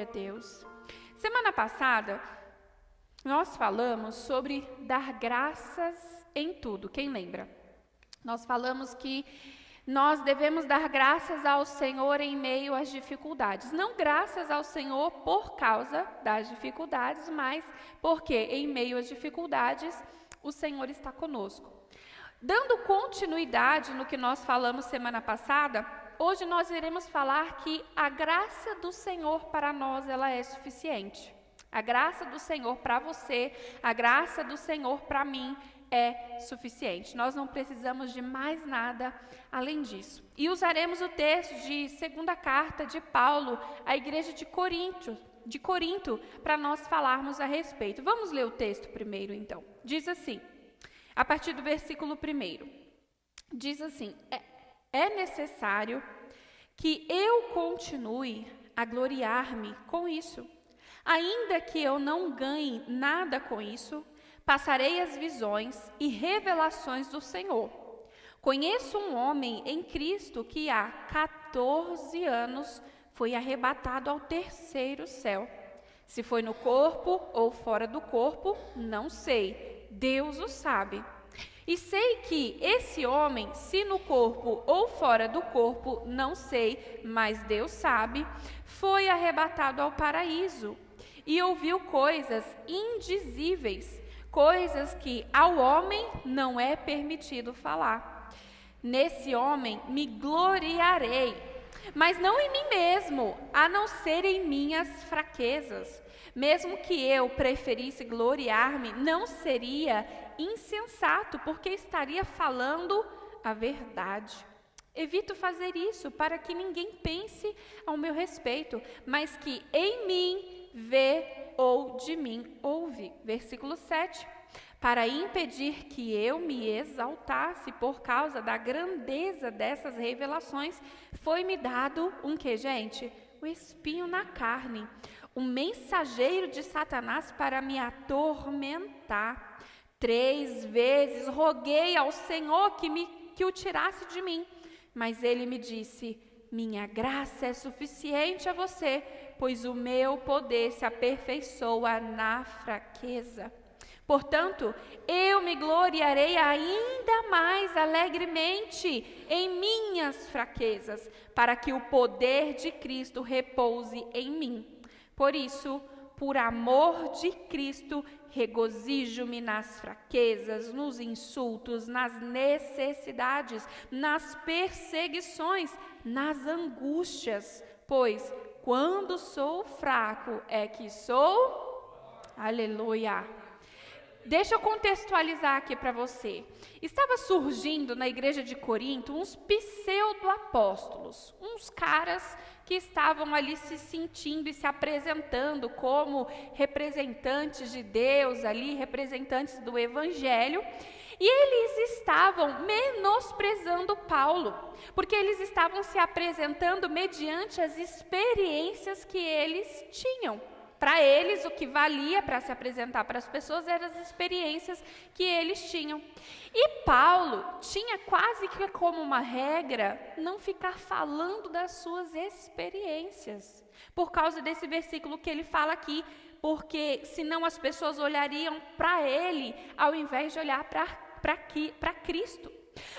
a Deus. Semana passada, nós falamos sobre dar graças em tudo. Quem lembra? Nós falamos que nós devemos dar graças ao Senhor em meio às dificuldades. Não graças ao Senhor por causa das dificuldades, mas porque em meio às dificuldades o Senhor está conosco. Dando continuidade no que nós falamos semana passada, hoje nós iremos falar que a graça do Senhor para nós, ela é suficiente. A graça do Senhor para você, a graça do Senhor para mim é suficiente. Nós não precisamos de mais nada além disso. E usaremos o texto de segunda carta de Paulo à igreja de Corinto, para nós falarmos a respeito. Vamos ler o texto primeiro, então. Diz assim, a partir do versículo 1, diz assim: é necessário que eu continue a gloriar-me com isso. Ainda que eu não ganhe nada com isso, passarei as visões e revelações do Senhor. Conheço um homem em Cristo que há 14 anos foi arrebatado ao terceiro céu. Se foi no corpo ou fora do corpo, não sei. Deus o sabe. E sei que esse homem, se no corpo ou fora do corpo, não sei, mas Deus sabe, foi arrebatado ao paraíso e ouviu coisas indizíveis, coisas que ao homem não é permitido falar. Nesse homem me gloriarei, mas não em mim mesmo, a não ser em minhas fraquezas. Mesmo que eu preferisse gloriar-me, não seria insensato, porque estaria falando a verdade. Evito fazer isso para que ninguém pense ao meu respeito, mas que em mim vê ou de mim ouve. Versículo 7. Para impedir que eu me exaltasse por causa da grandeza dessas revelações, foi-me dado um que, gente? O espinho na carne, um mensageiro de Satanás para me atormentar. 3 vezes roguei ao Senhor que o tirasse de mim, mas ele me disse: minha graça é suficiente a você, pois o meu poder se aperfeiçoa na fraqueza. Portanto, eu me gloriarei ainda mais alegremente em minhas fraquezas, para que o poder de Cristo repouse em mim. Por isso, por amor de Cristo, regozijo-me nas fraquezas, nos insultos, nas necessidades, nas perseguições, nas angústias, pois quando sou fraco é que sou... Aleluia! Deixa eu contextualizar aqui para você. Estava surgindo na igreja de Corinto uns pseudo-apóstolos, uns caras que estavam ali se sentindo e se apresentando como representantes de Deus, ali representantes do Evangelho, e eles estavam menosprezando Paulo, porque eles estavam se apresentando mediante as experiências que eles tinham. Para eles, o que valia para se apresentar para as pessoas eram as experiências que eles tinham. E Paulo tinha quase que como uma regra não ficar falando das suas experiências, por causa desse versículo que ele fala aqui, porque senão as pessoas olhariam para ele ao invés de olhar para Cristo.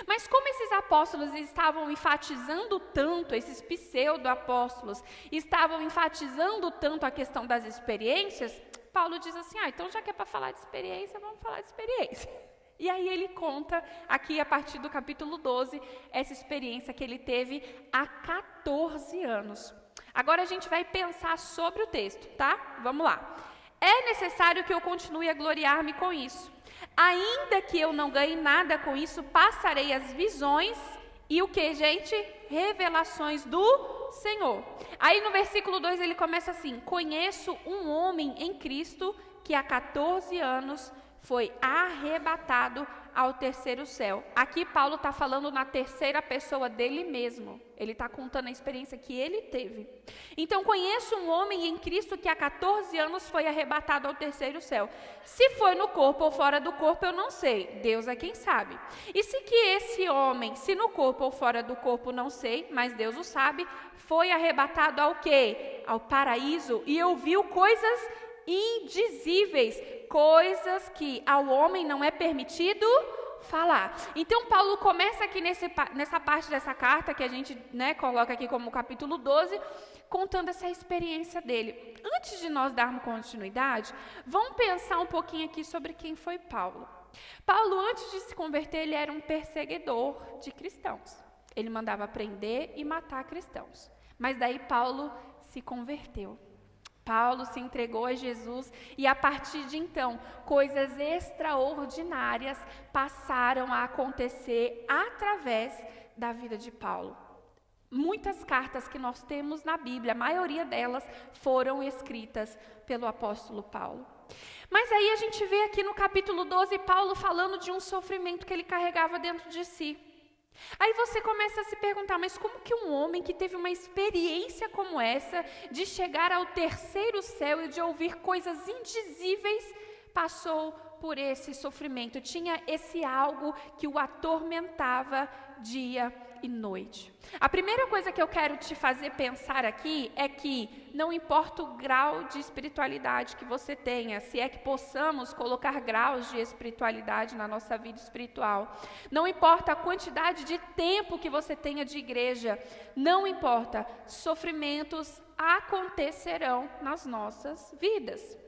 Mas como esses apóstolos estavam enfatizando tanto, esses pseudo-apóstolos estavam enfatizando tanto a questão das experiências, Paulo diz assim, então já que é para falar de experiência, vamos falar de experiência. E aí ele conta aqui a partir do capítulo 12, essa experiência que ele teve há 14 anos. Agora a gente vai pensar sobre o texto, tá? Vamos lá. É necessário que eu continue a gloriar-me com isso. Ainda que eu não ganhe nada com isso, passarei as visões e o que, gente? Revelações do Senhor. Aí no versículo 2 ele começa assim: conheço um homem em Cristo que há 14 anos foi arrebatado ao terceiro céu. Aqui Paulo está falando na terceira pessoa dele mesmo. Ele está contando a experiência que ele teve. Então, conheço um homem em Cristo que há 14 anos foi arrebatado ao terceiro céu. Se foi no corpo ou fora do corpo, eu não sei. Deus é quem sabe. E se que esse homem, se no corpo ou fora do corpo, não sei, mas Deus o sabe, foi arrebatado ao quê? Ao paraíso, e ouviu coisas indizíveis, coisas que ao homem não é permitido falar. Então Paulo começa aqui nessa parte dessa carta, que a gente coloca aqui como capítulo 12, contando essa experiência dele. Antes de nós darmos continuidade, vamos pensar um pouquinho aqui sobre quem foi Paulo. Paulo, antes de se converter, ele era um perseguidor de cristãos. Ele mandava prender e matar cristãos. Mas daí Paulo se converteu. Paulo se entregou a Jesus e a partir de então, coisas extraordinárias passaram a acontecer através da vida de Paulo. Muitas cartas que nós temos na Bíblia, a maioria delas foram escritas pelo apóstolo Paulo. Mas aí a gente vê aqui no capítulo 12, Paulo falando de um sofrimento que ele carregava dentro de si. Aí você começa a se perguntar, mas como que um homem que teve uma experiência como essa, de chegar ao terceiro céu e de ouvir coisas indizíveis, passou por esse sofrimento? Tinha esse algo que o atormentava dia e noite. A primeira coisa que eu quero te fazer pensar aqui é que não importa o grau de espiritualidade que você tenha, se é que possamos colocar graus de espiritualidade na nossa vida espiritual, não importa a quantidade de tempo que você tenha de igreja, não importa, sofrimentos acontecerão nas nossas vidas.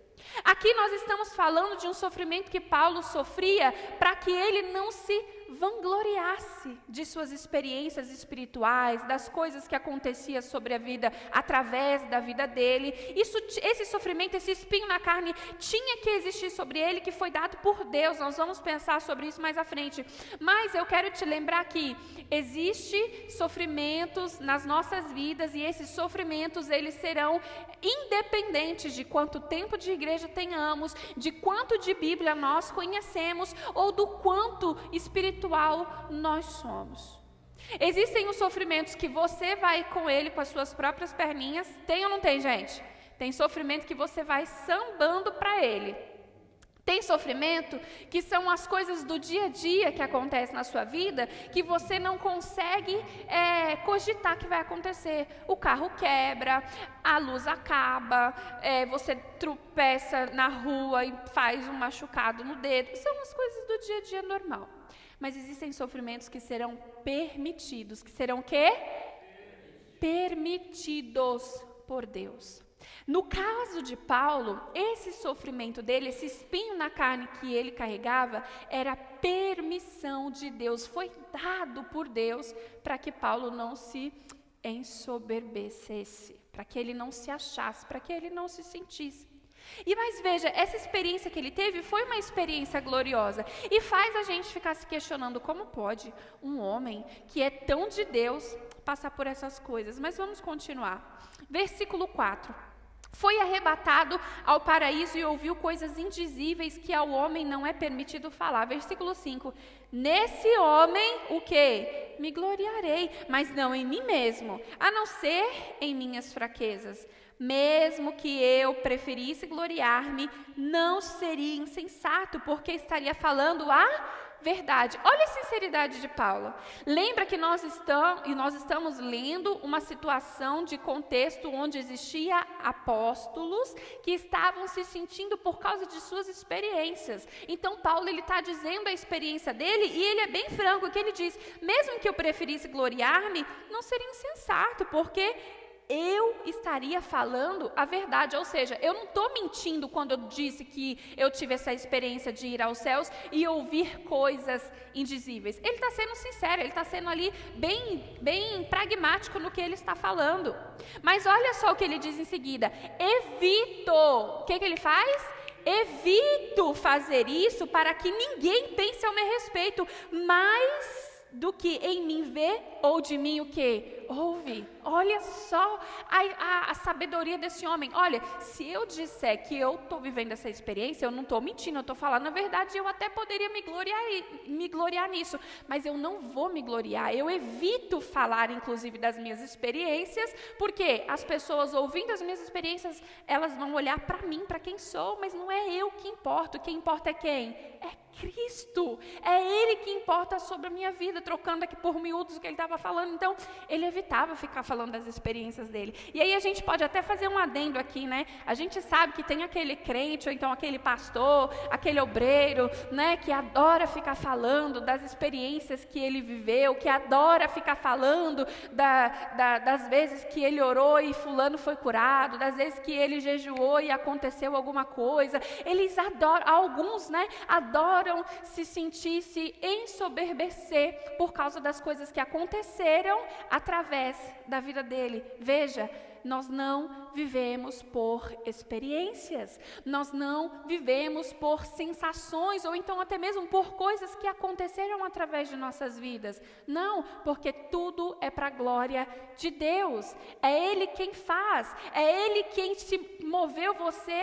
Aqui nós estamos falando de um sofrimento que Paulo sofria para que ele não se vangloriasse de suas experiências espirituais, das coisas que aconteciam sobre a vida, através da vida dele. Esse sofrimento, esse espinho na carne, tinha que existir sobre ele, que foi dado por Deus. Nós vamos pensar sobre isso mais à frente. Mas eu quero te lembrar que existem sofrimentos nas nossas vidas, e esses sofrimentos, eles serão independentes de quanto tempo de igreja tenhamos, de quanto de Bíblia nós conhecemos, ou do quanto espiritual nós somos. Existem os sofrimentos que você vai com ele com as suas próprias perninhas. Tem ou não tem, gente? Tem sofrimento que você vai sambando para ele. Tem sofrimento que são as coisas do dia a dia que acontecem na sua vida, que você não consegue cogitar que vai acontecer. O carro quebra, a luz acaba, você tropeça na rua e faz um machucado no dedo. São as coisas do dia a dia normal. Mas existem sofrimentos que serão permitidos. Que serão o quê? Permitidos por Deus. No caso de Paulo, esse sofrimento dele, esse espinho na carne que ele carregava, era permissão de Deus. Foi dado por Deus para que Paulo não se ensoberbecesse, para que ele não se achasse, para que ele não se sentisse. Mas veja, essa experiência que ele teve foi uma experiência gloriosa e faz a gente ficar se questionando como pode um homem que é tão de Deus passar por essas coisas. Mas vamos continuar. Versículo 4. Foi arrebatado ao paraíso e ouviu coisas indizíveis que ao homem não é permitido falar. Versículo 5. Nesse homem, o quê? Me gloriarei, mas não em mim mesmo, a não ser em minhas fraquezas. Mesmo que eu preferisse gloriar-me, não seria insensato, porque estaria falando a verdade. Olha a sinceridade de Paulo. Lembra que nós estamos lendo uma situação de contexto onde existia apóstolos que estavam se sentindo por causa de suas experiências. Então Paulo está dizendo a experiência dele e ele é bem franco, que ele diz, mesmo que eu preferisse gloriar-me, não seria insensato, porque eu estaria falando a verdade, ou seja, eu não estou mentindo quando eu disse que eu tive essa experiência de ir aos céus e ouvir coisas indizíveis. Ele está sendo sincero, ele está sendo ali bem pragmático no que ele está falando. Mas olha só o que ele diz em seguida, evito, o que ele faz? Evito fazer isso para que ninguém pense ao meu respeito, mas do que em mim vê, ou de mim o quê? Ouve. Olha só a sabedoria desse homem. Olha, se eu disser que eu estou vivendo essa experiência, eu não estou mentindo, eu estou falando a verdade, eu até poderia me gloriar nisso, mas eu não vou me gloriar. Eu evito falar, inclusive, das minhas experiências, porque as pessoas ouvindo as minhas experiências, elas vão olhar para mim, para quem sou, mas não é eu que importo. Quem importa é quem? É Cristo. É Ele que importa sobre a minha vida, trocando aqui por miúdos o que ele estava falando. Então, ele evitava ficar falando das experiências dele. E aí a gente pode até fazer um adendo aqui, né? A gente sabe que tem aquele crente, ou então aquele pastor, aquele obreiro, né? Que adora ficar falando das experiências que ele viveu, que adora ficar falando das vezes que ele orou e fulano foi curado, das vezes que ele jejuou e aconteceu alguma coisa. Eles adoram, alguns, né? Adoram se sentir, se ensoberbecer por causa das coisas que aconteceram através da vida dele. Veja, nós não vivemos por experiências, nós não vivemos por sensações, ou então até mesmo por coisas que aconteceram através de nossas vidas. Não, porque tudo é para a glória de Deus. É Ele quem faz, é Ele quem te moveu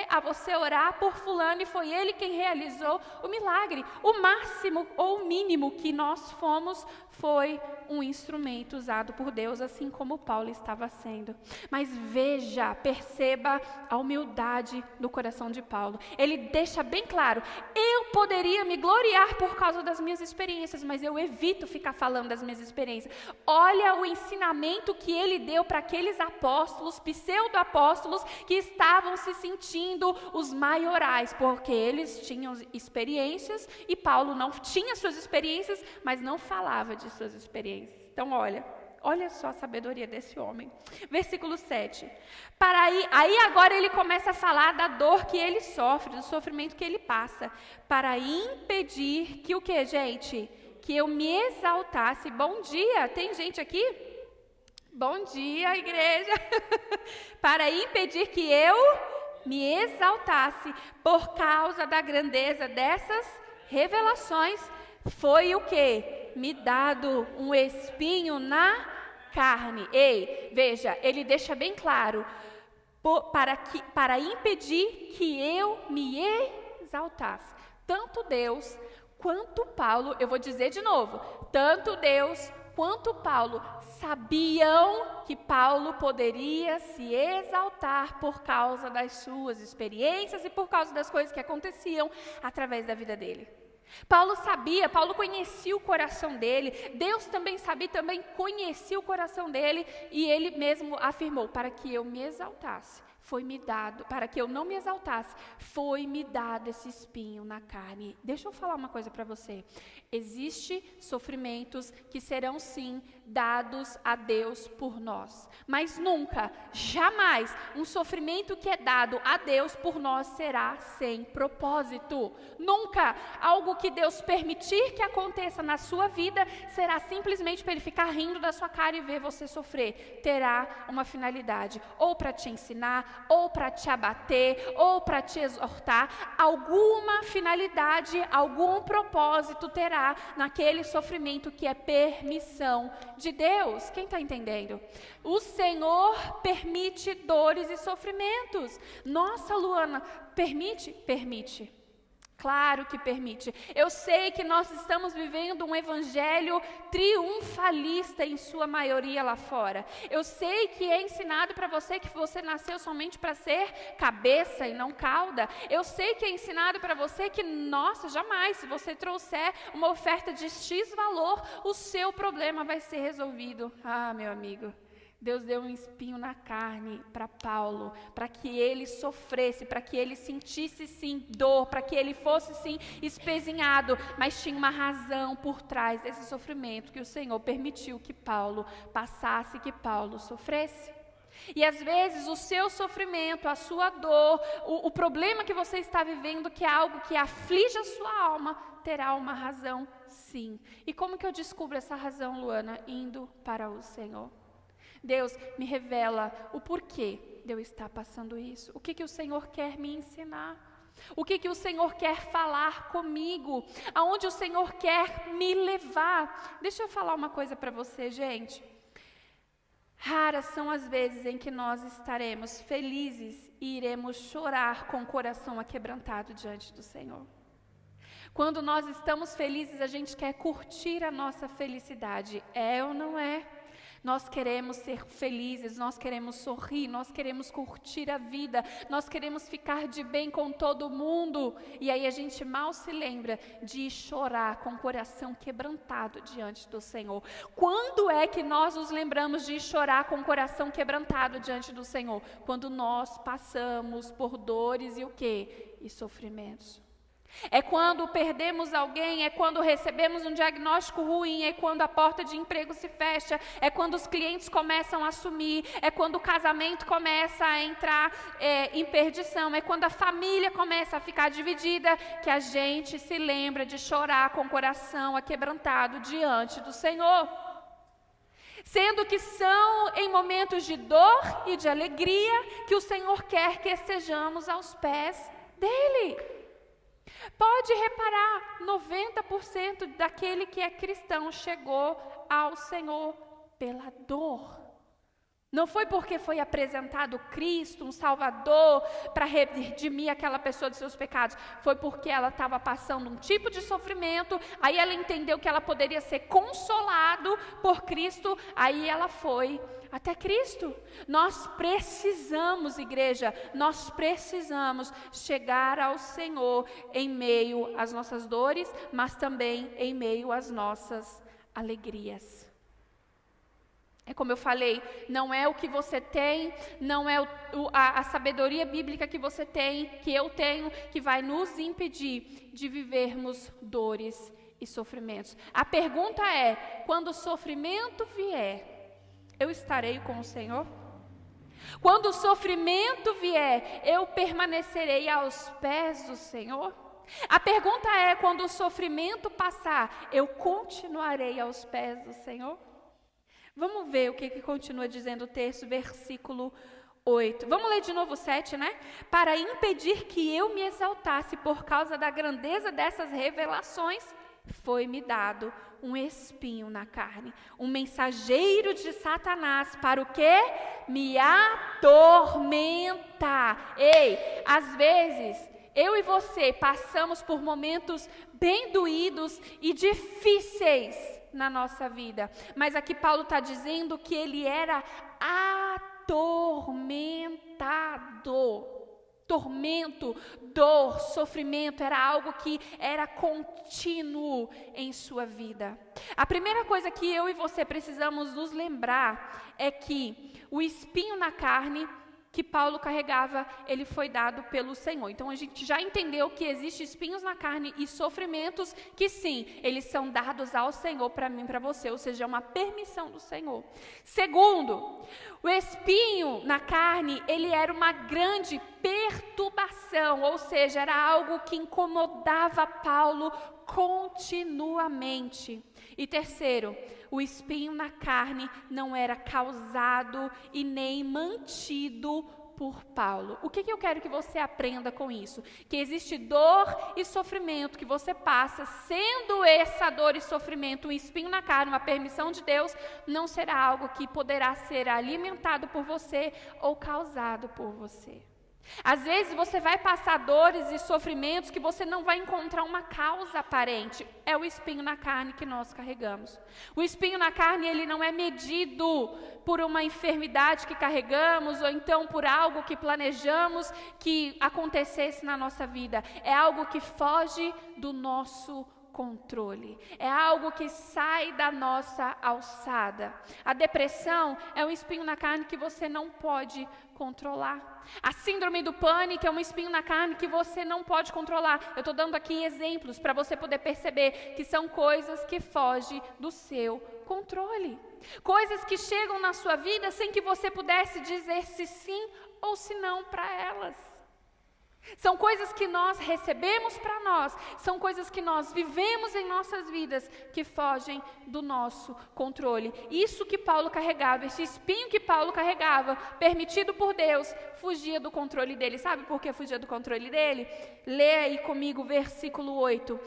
a você orar por fulano, e foi Ele quem realizou o milagre. O máximo ou o mínimo que nós fomos foi um instrumento usado por Deus, assim como Paulo estava sendo. Mas veja, perceba a humildade do coração de Paulo. Ele deixa bem claro: eu poderia me gloriar por causa das minhas experiências, mas eu evito ficar falando das minhas experiências. Olha o ensinamento que ele deu para aqueles apóstolos, pseudo-apóstolos, que estavam se sentindo os maiorais, porque eles tinham experiências e Paulo não tinha suas experiências, mas não falava de suas experiências. Então, olha só a sabedoria desse homem. Versículo 7. Aí agora ele começa a falar da dor que ele sofre, do sofrimento que ele passa, para impedir que o que, gente? Que eu me exaltasse. Bom dia, tem gente aqui? Bom dia, igreja. Para impedir que eu me exaltasse por causa da grandeza dessas revelações, foi o que? Me dado um espinho na carne. Ei, veja, ele deixa bem claro, para impedir que eu me exaltasse. Tanto Deus quanto Paulo, eu vou dizer de novo, tanto Deus quanto Paulo sabiam que Paulo poderia se exaltar por causa das suas experiências e por causa das coisas que aconteciam através da vida dele. Paulo sabia, Paulo conhecia o coração dele, Deus também sabia, também conhecia o coração dele, e ele mesmo afirmou: para que eu me exaltasse, foi-me dado, para que eu não me exaltasse, foi-me dado esse espinho na carne. Deixa eu falar uma coisa para você. Existem sofrimentos que serão sim dados a Deus por nós, mas nunca, jamais, um sofrimento que é dado a Deus por nós será sem propósito. Nunca algo que Deus permitir que aconteça na sua vida será simplesmente para Ele ficar rindo da sua cara e ver você sofrer. Terá uma finalidade, ou para te ensinar, ou para te abater, ou para te exortar. Alguma finalidade, algum propósito terá naquele sofrimento que é permissão de Deus. Quem está entendendo? O Senhor permite dores e sofrimentos. Nossa, Luana, permite? Permite. Claro que permite. Eu sei que nós estamos vivendo um evangelho triunfalista em sua maioria lá fora. Eu sei que é ensinado para você que você nasceu somente para ser cabeça e não cauda. Eu sei que é ensinado para você que, nossa, jamais, se você trouxer uma oferta de X valor, o seu problema vai ser resolvido. Ah, meu amigo, Deus deu um espinho na carne para Paulo, para que ele sofresse, para que ele sentisse sim dor, para que ele fosse sim espezinhado, mas tinha uma razão por trás desse sofrimento que o Senhor permitiu que Paulo passasse, que Paulo sofresse. E às vezes o seu sofrimento, a sua dor, o problema que você está vivendo, que é algo que aflige a sua alma, terá uma razão sim. E como que eu descubro essa razão, Luana? Indo para o Senhor. Deus me revela o porquê de eu estar passando isso. O que o Senhor quer me ensinar? O que o Senhor quer falar comigo? Aonde o Senhor quer me levar? Deixa eu falar uma coisa para você, gente. Raras são as vezes em que nós estaremos felizes e iremos chorar com o coração aquebrantado diante do Senhor. Quando nós estamos felizes, a gente quer curtir a nossa felicidade. É ou não é? Nós queremos ser felizes, nós queremos sorrir, nós queremos curtir a vida, nós queremos ficar de bem com todo mundo. E aí a gente mal se lembra de chorar com o coração quebrantado diante do Senhor. Quando é que nós nos lembramos de chorar com o coração quebrantado diante do Senhor? Quando nós passamos por dores e o quê? E sofrimentos. É quando perdemos alguém, é quando recebemos um diagnóstico ruim, é quando a porta de emprego se fecha, é quando os clientes começam a sumir, é quando o casamento começa a entrar em perdição, é quando a família começa a ficar dividida, que a gente se lembra de chorar com o coração aquebrantado diante do Senhor. Sendo que são em momentos de dor e de alegria que o Senhor quer que estejamos aos pés dEle. Pode reparar, 90% daquele que é cristão chegou ao Senhor pela dor. Não foi porque foi apresentado Cristo, um Salvador, para redimir aquela pessoa dos seus pecados. Foi porque ela estava passando um tipo de sofrimento, aí ela entendeu que ela poderia ser consolado por Cristo, aí ela foi até Cristo. Nós precisamos, igreja, nós precisamos chegar ao Senhor em meio às nossas dores, mas também em meio às nossas alegrias. É como eu falei, não é o que você tem, não é a sabedoria bíblica que você tem, que eu tenho, que vai nos impedir de vivermos dores e sofrimentos. A pergunta é, quando o sofrimento vier, eu estarei com o Senhor? Quando o sofrimento vier, eu permanecerei aos pés do Senhor? A pergunta é, quando o sofrimento passar, eu continuarei aos pés do Senhor? Vamos ver o que continua dizendo o texto, versículo 8. Vamos ler de novo o 7, né? Para impedir que eu me exaltasse por causa da grandeza dessas revelações, foi-me dado um espinho na carne, um mensageiro de Satanás, para o quê? Me atormentar. Ei, às vezes, eu e você passamos por momentos bem doídos e difíceis na nossa vida, mas aqui Paulo está dizendo que ele era atormentado. Tormento, dor, sofrimento era algo que era contínuo em sua vida. A primeira coisa que eu e você precisamos nos lembrar é que o espinho na carne que Paulo carregava, ele foi dado pelo Senhor. Então a gente já entendeu que existem espinhos na carne e sofrimentos que sim, eles são dados ao Senhor para mim e para você, ou seja, é uma permissão do Senhor. Segundo, o espinho na carne, ele era uma grande perturbação, ou seja, era algo que incomodava Paulo continuamente. E terceiro, o espinho na carne não era causado e nem mantido por Paulo. O que eu quero que você aprenda com isso? Que existe dor e sofrimento que você passa, sendo essa dor e sofrimento um espinho na carne, uma permissão de Deus, não será algo que poderá ser alimentado por você ou causado por você. Às vezes você vai passar dores e sofrimentos que você não vai encontrar uma causa aparente. É o espinho na carne que nós carregamos. O espinho na carne, ele não é medido por uma enfermidade que carregamos ou então por algo que planejamos que acontecesse na nossa vida. É algo que foge do nosso controle. É algo que sai da nossa alçada. A depressão é um espinho na carne que você não pode controlar. A síndrome do pânico é um espinho na carne que você não pode controlar. Eu estou dando aqui exemplos para você poder perceber que são coisas que fogem do seu controle. Coisas que chegam na sua vida sem que você pudesse dizer se sim ou se não para elas. São coisas que nós recebemos para nós, são coisas que nós vivemos em nossas vidas, que fogem do nosso controle. Isso que Paulo carregava, esse espinho que Paulo carregava, permitido por Deus, fugia do controle dele. Sabe por que fugia do controle dele? Lê aí comigo o versículo 8.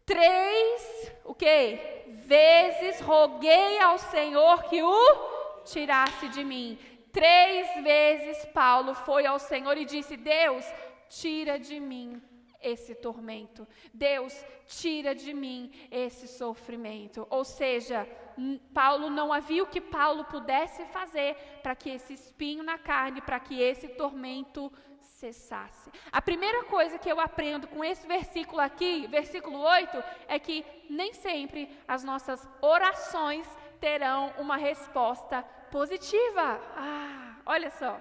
3, o quê? Vezes roguei ao Senhor que o tirasse de mim. 3 vezes Paulo foi ao Senhor e disse: Deus, tira de mim esse tormento. Deus, tira de mim esse sofrimento. Ou seja, Paulo, não havia o que Paulo pudesse fazer para que esse espinho na carne, para que esse tormento cessasse. A primeira coisa que eu aprendo com esse versículo aqui, versículo 8, é que nem sempre as nossas orações terão uma resposta positiva. Olha só.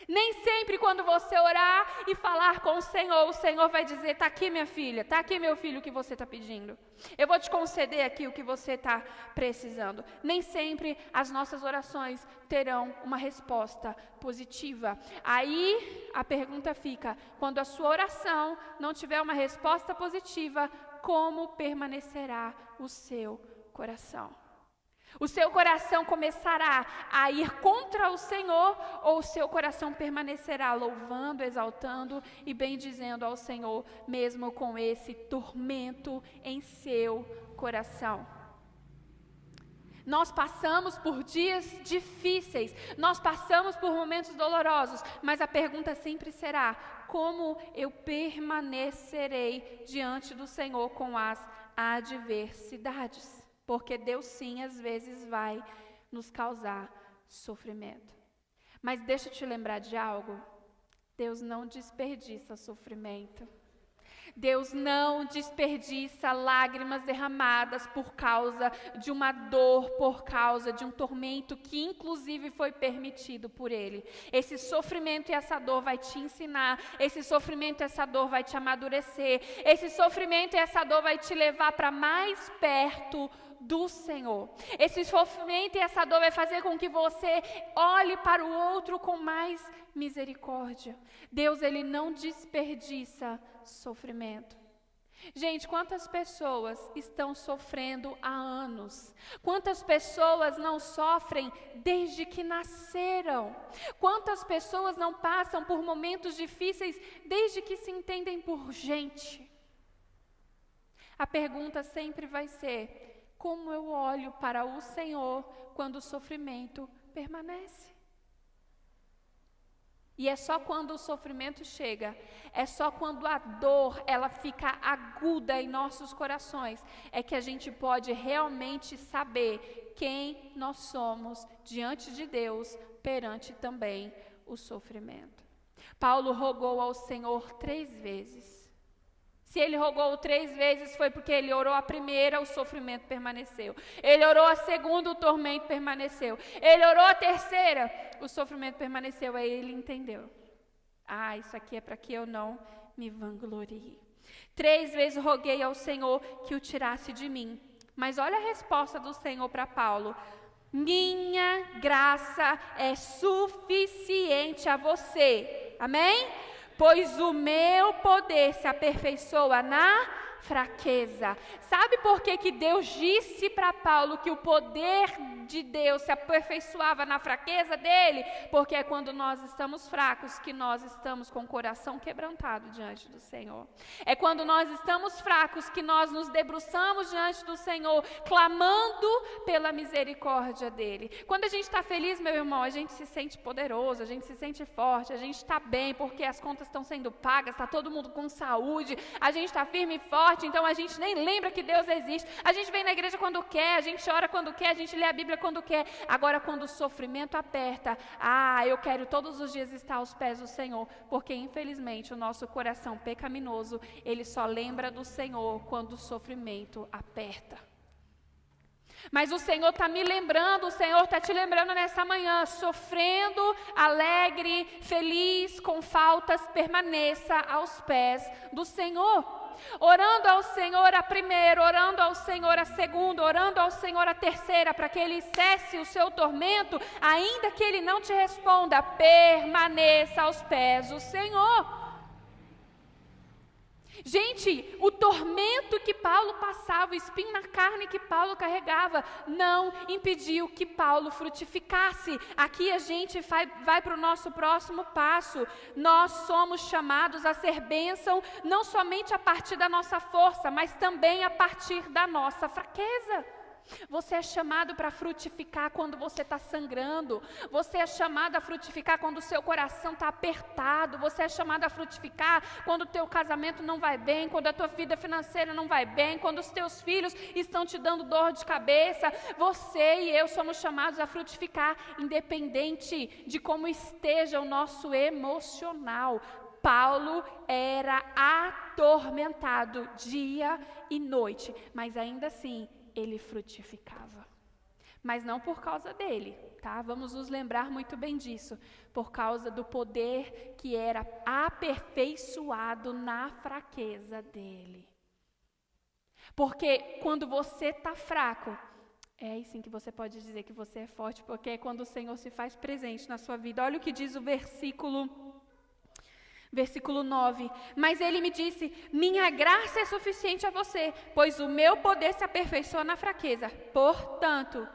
Nem sempre quando você orar e falar com o Senhor vai dizer: está aqui minha filha, está aqui meu filho o que você está pedindo. Eu vou te conceder aqui o que você está precisando. Nem sempre as nossas orações terão uma resposta positiva. Aí a pergunta fica: quando a sua oração não tiver uma resposta positiva, como permanecerá o seu coração? O seu coração começará a ir contra o Senhor, ou o seu coração permanecerá louvando, exaltando e bendizendo ao Senhor, mesmo com esse tormento em seu coração? Nós passamos por dias difíceis, nós passamos por momentos dolorosos, mas a pergunta sempre será: como eu permanecerei diante do Senhor com as adversidades? Porque Deus sim, às vezes vai nos causar sofrimento. Mas deixa eu te lembrar de algo. Deus não desperdiça sofrimento. Deus não desperdiça lágrimas derramadas por causa de uma dor, por causa de um tormento que inclusive foi permitido por Ele. Esse sofrimento e essa dor vai te ensinar, esse sofrimento e essa dor vai te amadurecer, esse sofrimento e essa dor vai te levar para mais perto do Senhor. Esse sofrimento e essa dor vai fazer com que você olhe para o outro com mais misericórdia. Deus, Ele não desperdiça sofrimento. Gente, quantas pessoas estão sofrendo há anos? Quantas pessoas não sofrem desde que nasceram? Quantas pessoas não passam por momentos difíceis desde que se entendem por gente? A pergunta sempre vai ser: como eu olho para o Senhor quando o sofrimento permanece? E é só quando o sofrimento chega, é só quando a dor ela fica aguda em nossos corações, é que a gente pode realmente saber quem nós somos diante de Deus, perante também o sofrimento. Paulo rogou ao Senhor 3 vezes. Se ele rogou 3 vezes, foi porque ele orou a primeira, o sofrimento permaneceu. Ele orou a segunda, o tormento permaneceu. Ele orou a terceira, o sofrimento permaneceu. Aí ele entendeu: isso aqui é para que eu não me vanglorie. 3 vezes roguei ao Senhor que o tirasse de mim. Mas olha a resposta do Senhor para Paulo: minha graça é suficiente a você. Amém? Pois o meu poder se aperfeiçoa na fraqueza. Sabe por que Deus disse para Paulo que o poder de Deus se aperfeiçoava na fraqueza dele? Porque é quando nós estamos fracos que nós estamos com o coração quebrantado diante do Senhor. É quando nós estamos fracos que nós nos debruçamos diante do Senhor, clamando pela misericórdia dele. Quando a gente está feliz, meu irmão, a gente se sente poderoso, a gente se sente forte, a gente está bem porque as contas estão sendo pagas, está todo mundo com saúde, a gente está firme e forte. Então a gente nem lembra que Deus existe. A gente vem na igreja quando quer, a gente ora quando quer, a gente lê a Bíblia quando quer. Agora quando o sofrimento aperta, eu quero todos os dias estar aos pés do Senhor, porque infelizmente o nosso coração pecaminoso, ele só lembra do Senhor quando o sofrimento aperta. Mas o Senhor está me lembrando, o Senhor está te lembrando nessa manhã: sofrendo, alegre, feliz, com faltas, permaneça aos pés do Senhor. Orando ao Senhor a primeira, orando ao Senhor a segunda, orando ao Senhor a terceira, para que Ele cesse o seu tormento, ainda que Ele não te responda, permaneça aos pés do Senhor. Gente, o tormento que Paulo passava, o espinho na carne que Paulo carregava, não impediu que Paulo frutificasse. Aqui a gente vai para o nosso próximo passo. Nós somos chamados a ser bênção, não somente a partir da nossa força, mas também a partir da nossa fraqueza. Você é chamado para frutificar quando você está sangrando. Você é chamado a frutificar quando o seu coração está apertado. Você é chamado a frutificar quando o teu casamento não vai bem, quando a tua vida financeira não vai bem, quando os teus filhos estão te dando dor de cabeça. Você e eu somos chamados a frutificar, independente de como esteja o nosso emocional. Paulo era atormentado dia e noite, mas ainda assim ele frutificava. Mas não por causa dele, tá? Vamos nos lembrar muito bem disso. Por causa do poder que era aperfeiçoado na fraqueza dele. Porque quando você está fraco, é aí sim que você pode dizer que você é forte, porque é quando o Senhor se faz presente na sua vida. Olha o que diz o Versículo 9, mas ele me disse, minha graça é suficiente a você, pois o meu poder se aperfeiçoa na fraqueza. Portanto,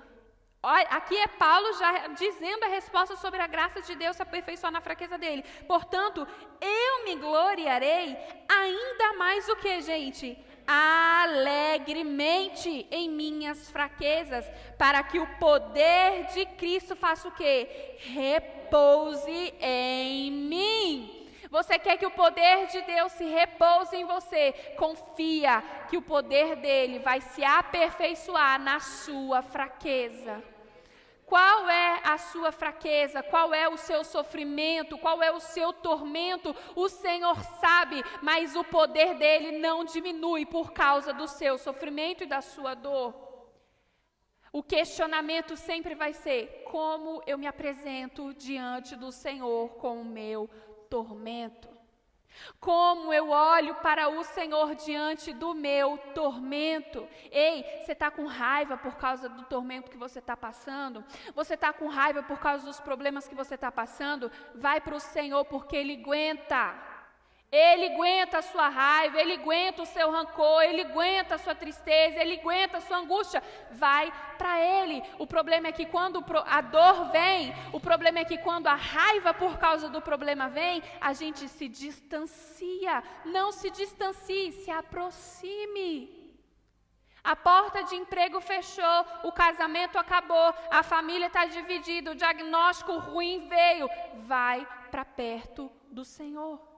olha, aqui é Paulo já dizendo a resposta sobre a graça de Deus se aperfeiçoar na fraqueza dele. Portanto, eu me gloriarei ainda mais o que, gente? Alegremente em minhas fraquezas, para que o poder de Cristo faça o quê? Repouse em mim. Você quer que o poder de Deus se repouse em você? Confia que o poder dele vai se aperfeiçoar na sua fraqueza. Qual é a sua fraqueza? Qual é o seu sofrimento? Qual é o seu tormento? O Senhor sabe, mas o poder dele não diminui por causa do seu sofrimento e da sua dor. O questionamento sempre vai ser: como eu me apresento diante do Senhor com o meu tormento? Como eu olho para o Senhor diante do meu tormento? Ei, você está com raiva por causa do tormento que você está passando? Você está com raiva por causa dos problemas que você está passando? Vai para o Senhor, porque Ele aguenta. Ele aguenta a sua raiva, Ele aguenta o seu rancor, Ele aguenta a sua tristeza, Ele aguenta a sua angústia. Vai para Ele. O problema é que quando a dor vem, o problema é que quando a raiva por causa do problema vem, a gente se distancia. Não se distancie, se aproxime. A porta de emprego fechou, o casamento acabou, a família está dividida, o diagnóstico ruim veio. Vai para perto do Senhor.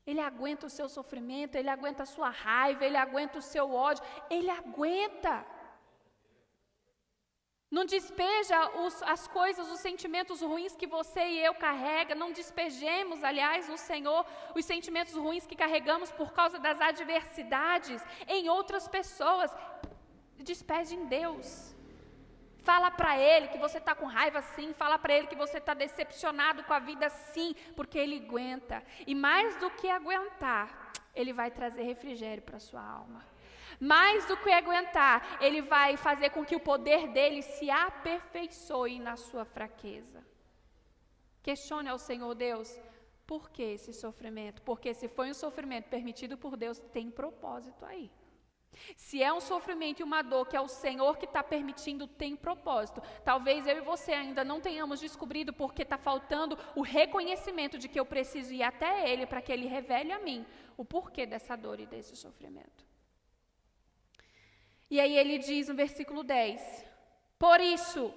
Ele aguenta o seu sofrimento, Ele aguenta a sua raiva, Ele aguenta o seu ódio, Ele aguenta. Não despeja as coisas, os sentimentos ruins que você e eu carrega, não despejemos, aliás, no Senhor, os sentimentos ruins que carregamos por causa das adversidades em outras pessoas. Despeje em Deus. Fala para Ele que você está com raiva sim, fala para Ele que você está decepcionado com a vida sim, porque Ele aguenta. E mais do que aguentar, Ele vai trazer refrigério para a sua alma. Mais do que aguentar, Ele vai fazer com que o poder dEle se aperfeiçoe na sua fraqueza. Questione ao Senhor Deus, por que esse sofrimento? Porque se foi um sofrimento permitido por Deus, tem propósito aí. Se é um sofrimento e uma dor que é o Senhor que está permitindo, tem propósito. Talvez eu e você ainda não tenhamos descobrido porque está faltando o reconhecimento de que eu preciso ir até Ele para que Ele revele a mim o porquê dessa dor e desse sofrimento. E aí ele diz no versículo 10, por isso,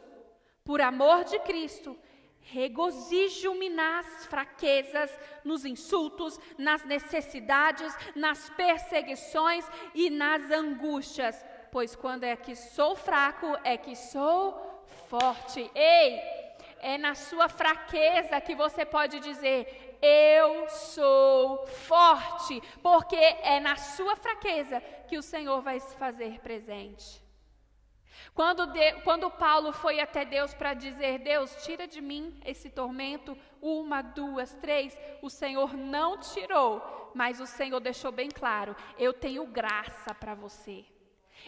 por amor de Cristo, regozijo-me nas fraquezas, nos insultos, nas necessidades, nas perseguições e nas angústias, pois quando é que sou fraco, é que sou forte. Ei, é na sua fraqueza que você pode dizer, eu sou forte, porque é na sua fraqueza que o Senhor vai se fazer presente. Quando Paulo foi até Deus para dizer, Deus, tira de mim esse tormento, 1, 2, 3, o Senhor não tirou, mas o Senhor deixou bem claro, eu tenho graça para você.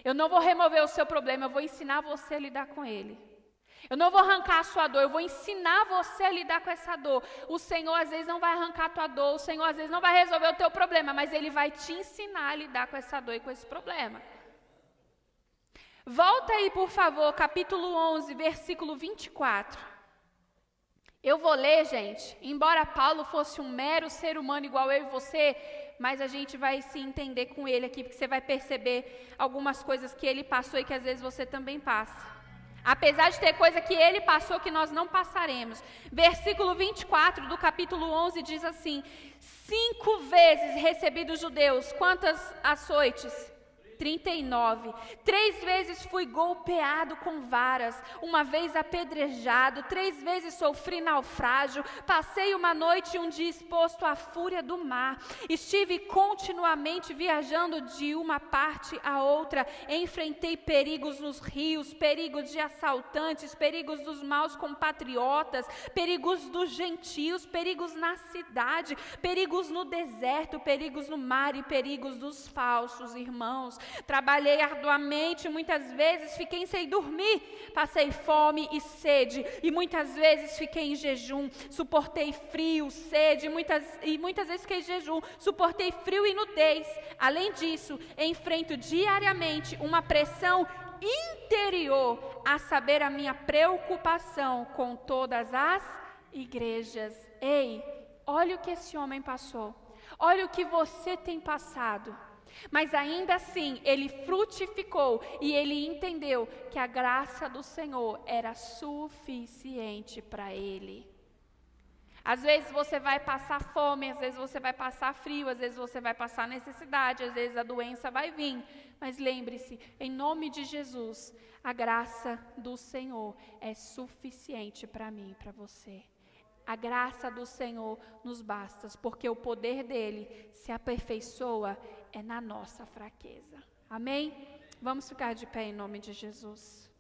Eu não vou remover o seu problema, eu vou ensinar você a lidar com ele. Eu não vou arrancar a sua dor, eu vou ensinar você a lidar com essa dor. O Senhor às vezes não vai arrancar a tua dor, o Senhor às vezes não vai resolver o teu problema, mas Ele vai te ensinar a lidar com essa dor e com esse problema. Volta aí, por favor, capítulo 11, versículo 24. Eu vou ler, gente, embora Paulo fosse um mero ser humano igual eu e você, mas a gente vai se entender com ele aqui, porque você vai perceber algumas coisas que ele passou e que às vezes você também passa. Apesar de ter coisa que ele passou que nós não passaremos. Versículo 24 do capítulo 11 diz assim: 5 vezes recebi dos judeus, quantas açoites? 39. 3 vezes fui golpeado com varas, uma vez apedrejado, 3 vezes sofri naufrágio, passei uma noite e um dia exposto à fúria do mar. Estive continuamente viajando de uma parte a outra, enfrentei perigos nos rios, perigos de assaltantes, perigos dos maus compatriotas, perigos dos gentios, perigos na cidade, perigos no deserto, perigos no mar e perigos dos falsos irmãos. Trabalhei arduamente, muitas vezes fiquei sem dormir, passei fome e sede, e muitas vezes fiquei em jejum, suportei frio, sede, muitas vezes fiquei em jejum, suportei frio e nudez. Além disso, enfrento diariamente uma pressão interior, a saber, a minha preocupação com todas as igrejas. Ei, olha o que esse homem passou, olha o que você tem passado. Mas ainda assim, ele frutificou e ele entendeu que a graça do Senhor era suficiente para ele. Às vezes você vai passar fome, às vezes você vai passar frio, às vezes você vai passar necessidade, às vezes a doença vai vir. Mas lembre-se, em nome de Jesus, a graça do Senhor é suficiente para mim e para você. A graça do Senhor nos basta, porque o poder dele se aperfeiçoa é na nossa fraqueza. Amém? Vamos ficar de pé em nome de Jesus.